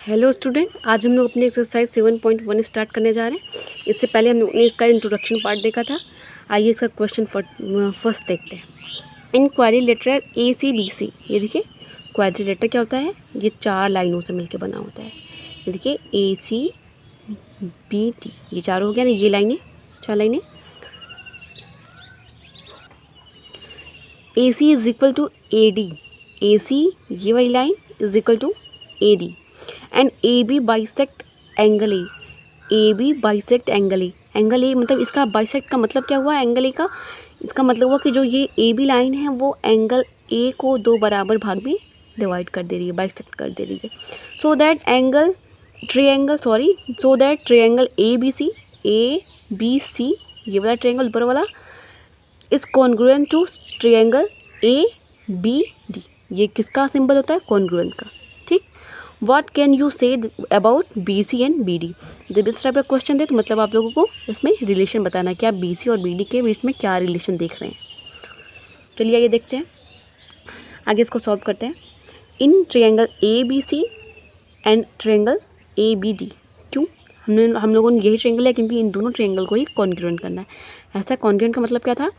Hello student, आज हम लोग अपनी एक्सरसाइज 7.1 स्टार्ट करने जा रहे हैं। इससे पहले हम लोग ने इसका इंट्रोडक्शन पार्ट देखा था। आइए इसका क्वेश्चन फर्स्ट देखते हैं। इन क्वाड्रिलेटरल ACBC, ये देखिए क्वाड्रिलेटर क्या होता है, ये 4 लाइनों से मिलकर बना होता है। ये देखिए ACBD, ये चारों हो गया ना, ये लाइनें 4 लाइनें। AC is equal to AD, AC ये वाली line is equal to AD and AB bisect angle A, AB bisect angle A. Angle A मतलब इसका बाइसेक्ट का मतलब क्या हुआ, एंगल ए का इसका मतलब हुआ कि जो ये AB लाइन है वो एंगल ए को 2 बराबर भाग में डिवाइड कर दे रही है, बाइसेक्ट कर दे रही है। सो दैट ट्रायंगल ABC ये वाला ट्रायंगल ऊपर वाला is congruent to triangle ABD। ये किसका सिंबल होता है, कॉन्ग्रुएंट का। ठीक, what can you say about BC and BD। जब इस टाइप का क्वेश्चन दे तो मतलब आप लोगों को इसमें रिलेशन बताना है कि आप BC और BD के बीच में क्या रिलेशन देख रहे हैं। चलिए आइए देखते हैं, आगे इसको सॉल्व करते हैं। इन triangle ABC and triangle ABD, क्यों हम लोगों ने यही ट्रायंगल है क्योंकि इन दोनों ट्रायंगल को ही कॉन्ग्रुएंट करना है। ऐसा कॉन्ग्रुएंट का मतलब क्या था,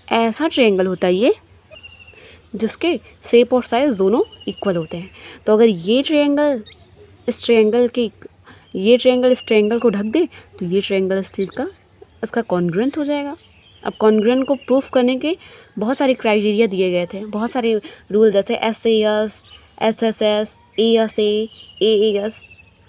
ऐसा ट्रायंगल होता है ये जिसके शेप और साइज दोनों इक्वल होते हैं। तो अगर ये ट्रायंगल इस ट्रायंगल को ढक दे तो ये ट्रायंगल इस चीज़ का इसका कॉन्ग्रुएंट हो जाएगा। अब कॉन्ग्रुएंट को प्रूफ करने के बहुत सारे क्राइटेरिया दिए गए थे, बहुत सारे रूल, जैसे SAS, SSS, ASA, AAS,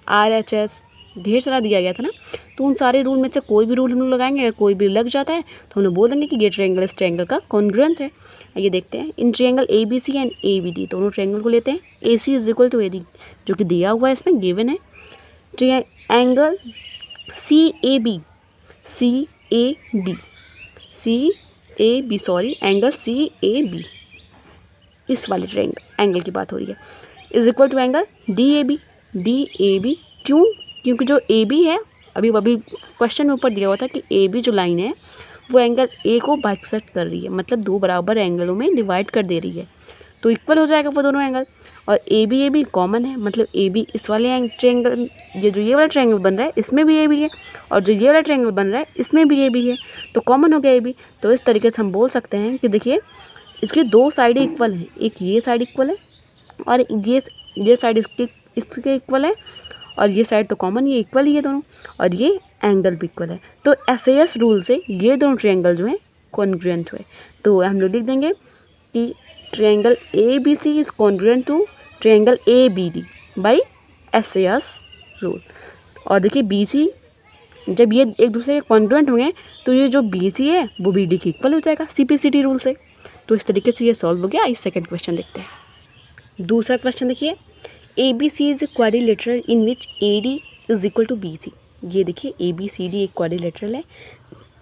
RHS, ढेर सारा दिया गया था ना। तो उन सारे रूल में से कोई भी रूल हम लोग लगाएंगे, अगर कोई भी लग जाता है तो हम लोग बोल देंगे कि ये ट्रायंगल इस ट्रायंगल का कॉन्ग्रुएंट है। ये देखते हैं, इन ट्रायंगल ABC एंड ABD दोनों ट्रायंगल को लेते हैं। AC is equal to AD जो कि दिया हुआ है, इसमें गिवन है। एंगल एंगल CAB, इस वाले ट्रायंगल एंगल की बात हो रही है, is equal to angle DAB। क्यों, क्योंकि जो AB है अभी क्वेश्चन में ऊपर दिया हुआ था कि AB जो लाइन है वो एंगल A को बाइसेक्ट कर रही है, मतलब 2 बराबर एंगलों में डिवाइड कर दे रही है, तो इक्वल हो जाएगा वो दोनों एंगल। और AB कॉमन है, मतलब AB इस वाले ट्रायंगल, ये वाला ट्रायंगल बन रहा है इसमें भी AB है, और जो ये वाला ट्रायंगल बन रहा है इसमें भी AB है, तो कॉमन हो गया AB। तो इस तरीके से हम बोल सकते हैं कि देखिए इसकी 2 साइडें इक्वल हैं, एक ये साइड इक्वल है और ये साइड इसके इक्वल है, और ये साइड तो कॉमन, ये इक्वल ही है दोनों, और ये एंगल भी इक्वल है। तो SAS रूल से ये दोनों ट्रायंगल जो हैं कॉन्ग्रुएंट हुए। तो हम लोग लिख देंगे कि triangle ABC is congruent to triangle ABD by SAS rule. और देखिए BC, जब ये एक दूसरे के कॉन्ग्रुएंट होंगे तो ये जो BC है वो BD की इक्वल हो जाएगा CPCD रूल से। तो इस तरीके से ये सॉल्व हो गया। इस सेकेंड क्वेश्चन देखते हैं। दूसरा क्वेश्चन देखिए, ABC is quadrilateral in which AD is equal to BC। ये देखिए ABCD एक क्वाड्रिलेटरल है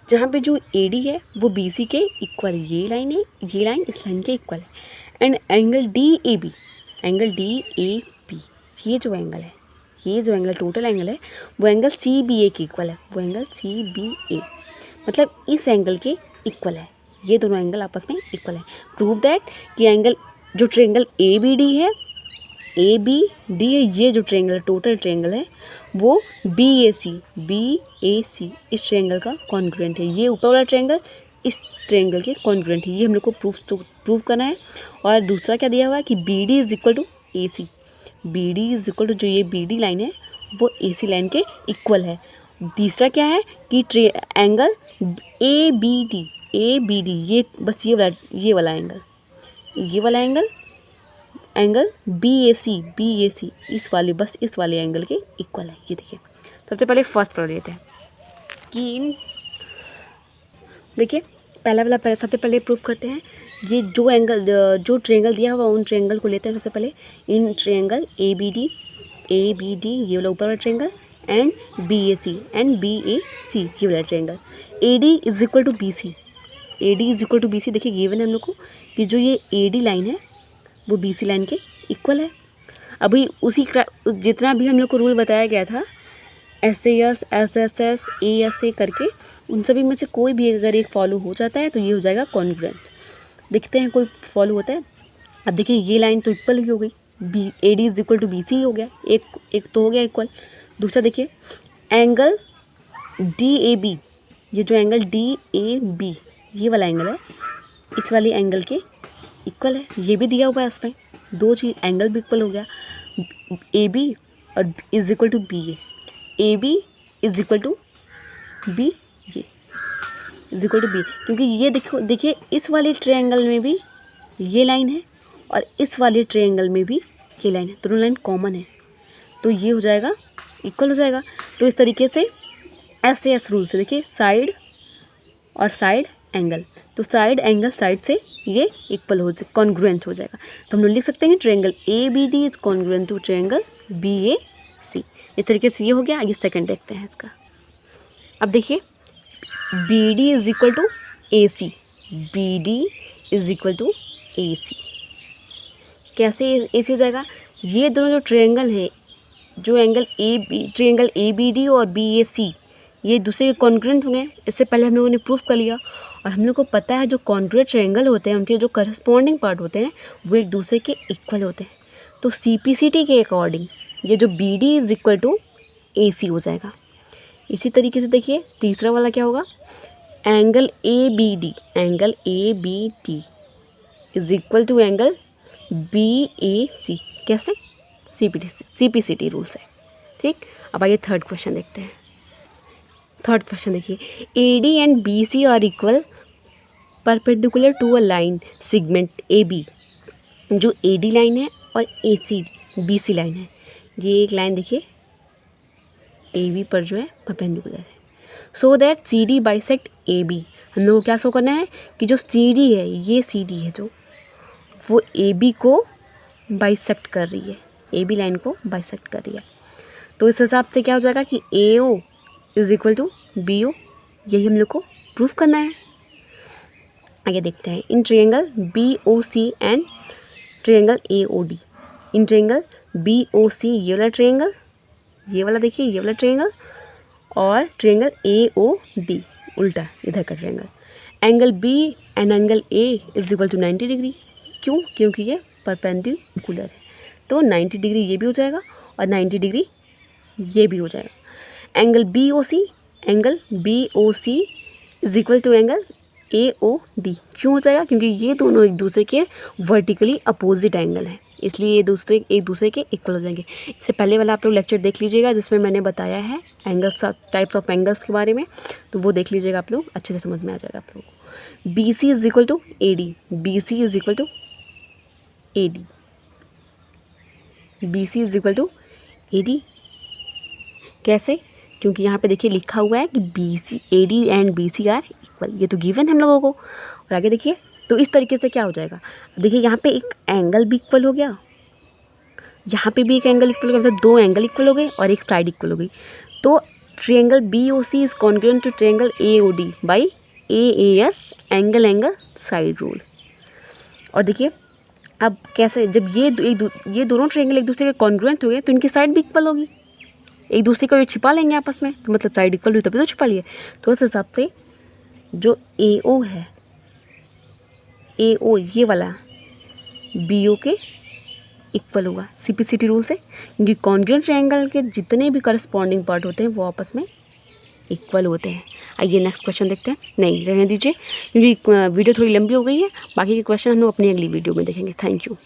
जहाँ पे जो AD है वो BC के इक्वल है, ये लाइन है, ये लाइन इस लाइन के इक्वल है। एंड एंगल DAB, ये जो एंगल है, ये जो एंगल टोटल एंगल है वो एंगल CBA के इक्वल है, वो एंगल CBA मतलब इस एंगल के इक्वल है। ये दोनों एंगल आपस में इक्वल है। प्रूव दैट कि एंगल जो ट्रायंगल ABD है, ये जो ट्रायंगल टोटल ट्रायंगल है वो BAC इस ट्रायंगल का कॉन्ग्रुएंट है। ये ऊपर वाला ट्रायंगल इस ट्रायंगल के कॉन्ग्रुएंट है, ये हम लोग को प्रूफ करना है। और दूसरा क्या दिया हुआ है कि BD is equal to AC, BD is equal to जो ये BD लाइन है वो AC लाइन के इक्वल है। तीसरा क्या है कि एंगल ABD ये बस ये वाला एंगल BAC इस वाले एंगल के इक्वल है। ये देखिए, सबसे पहले फर्स्ट पढ़ लेते हैं कि देखिए सबसे पहले प्रूफ करते हैं। ये जो ट्रायंगल दिया हुआ उन ट्रायंगल को लेते हैं। सबसे पहले इन ट्रायंगल ABD ये वाला ऊपर वाला ट्रायंगल एंड BAC ये वाला triangle. AD is equal to BC, देखिए गिवन है हम लोग को कि जो ये AD लाइन है वो BC लाइन के इक्वल है। अभी उसी जितना भी हम लोग को रूल बताया गया था SAS, SSS, ASA करके, उन सभी में से कोई भी अगर एक फॉलो हो जाता है तो ये हो जाएगा कॉन्ग्रुएंट। देखते हैं कोई फॉलो होता है। अब देखिए ये लाइन तो इक्वल ही हो गई, B A D is equal to B C हो गया, एक तो हो गया इक्वल। दूसरा देखिए एंगल डी ए बी, ये जो एंगल डी ए बी ये वाला एंगल है इस वाले एंगल के इक्वल है, ये भी दिया हुआ है इसमें, दो चीज़ एंगल भी इक्वल हो गया। ए बी और is equal to B A B is equal to B ये इज इक्वल टू बी, क्योंकि ये देखिए इस वाले ट्रायंगल में भी ये लाइन है और इस वाले ट्रायंगल में भी ये लाइन है, दोनों लाइन कॉमन है, तो ये हो जाएगा इक्वल हो जाएगा। तो इस तरीके से एस रूल से देखिए साइड और साइड एंगल, तो साइड एंगल साइड से ये इक्वल हो जाए, कॉन्ग्रुएंट हो जाएगा। तो हम लोग लिख सकते हैं triangle A B D is congruent to triangle B A C. इस तरीके से ये हो गया। आगे सेकंड देखते हैं इसका। अब देखिए B D is equal to A C, B D is equal to A C, कैसे ए सी हो जाएगा? ये दोनों जो ट्रायंगल है, जो angle triangle A B D और बी ए सी, ये दूसरे के कॉन्ग्रुएंट होंगे। इससे पहले हम लोगों ने प्रूफ कर लिया और हम लोग को पता है जो कॉन्ग्रुएंट ट्रायंगल होते हैं उनके जो करस्पॉन्डिंग पार्ट होते हैं वो एक दूसरे के इक्वल होते हैं। तो CPCT के अकॉर्डिंग ये जो B D is equal to A C हो जाएगा। इसी तरीके से देखिए तीसरा वाला क्या होगा, angle A B D is equal to angle B A C, कैसे? CPCT रूल से, ठीक। अब आइए थर्ड क्वेश्चन देखते हैं। थर्ड क्वेश्चन देखिए AD and BC are equal perpendicular to a line segment AB, जो AD लाइन है और BC लाइन है, ये एक लाइन देखिए AB पर जो है परपेंडिकुलर है, so that CD bisect AB। हम लोग को क्या शो करना है कि जो CD है, ये CD है जो वो AB को बाइसेक्ट कर रही है, AB लाइन को बाइसेक्ट कर रही है। तो इस हिसाब से क्या हो जाएगा कि AO is equal to BO, यही हम लोग को प्रूफ करना है। आगे देखते हैं इन triangle BOC and triangle AOD। In triangle BOC ये वाला ट्रायंगल, ये वाला देखिए ये वाला ट्रायंगल, और ट्रायंगल AOD उल्टा इधर का triangle, angle B and angle A is equal to 90 degree. क्यों? क्योंकि ये परपेंडिकुलर है, तो 90 डिग्री ये भी हो जाएगा और 90 डिग्री ये भी हो जाएगा। Angle BOC is equal to angle AOD। क्यों हो जाएगा? क्योंकि ये दोनों एक दूसरे के वर्टिकली अपोजिट एंगल हैं, इसलिए ये एक दूसरे के इक्वल हो जाएंगे। इससे पहले वाला आप लोग लेक्चर देख लीजिएगा जिसमें मैंने बताया है एंगल्स, टाइप्स ऑफ एंगल्स के बारे में, तो वो देख लीजिएगा आप लोग, अच्छे से समझ में आ जाएगा आप लोगों को। BC is equal to AD, BC is equal to AD, BC is equal to AD, कैसे? क्योंकि यहाँ पे देखिए लिखा हुआ है कि AD and BC are equal, ये तो गिवन है हम लोगों को। और आगे देखिए तो इस तरीके से क्या हो जाएगा, देखिए यहाँ पे एक एंगल भी इक्वल हो गया, यहाँ पे भी एक एंगल इक्वल हो गया, मतलब दो एंगल इक्वल हो गए और एक साइड इक्वल हो गई। तो triangle BOC is congruent to triangle AOD by AAS angle side rule. और देखिए अब कैसे, जब ये दोनों ट्रायंगल एक दूसरे के कॉन्ग्रुएंट हो गए तो इनकी साइड भी इक्वल होगी, एक दूसरे को ये छिपा लेंगे आपस में, तो मतलब साइड इक्वल हुई तभी तो छिपा लिए। तो उस हिसाब से जो AO है, AO ये वाला BO के इक्वल होगा CPCT रूल से, क्योंकि कॉन्ग्रुएंट ट्रायंगल के जितने भी करस्पॉन्डिंग पार्ट होते हैं वो आपस में इक्वल होते हैं। आइए नेक्स्ट क्वेश्चन देखते हैं। नहीं रहने दीजिए क्योंकि वीडियो थोड़ी लंबी हो गई है, बाकी के क्वेश्चन हम लोग अपनी अगली वीडियो में देखेंगे। Thank you.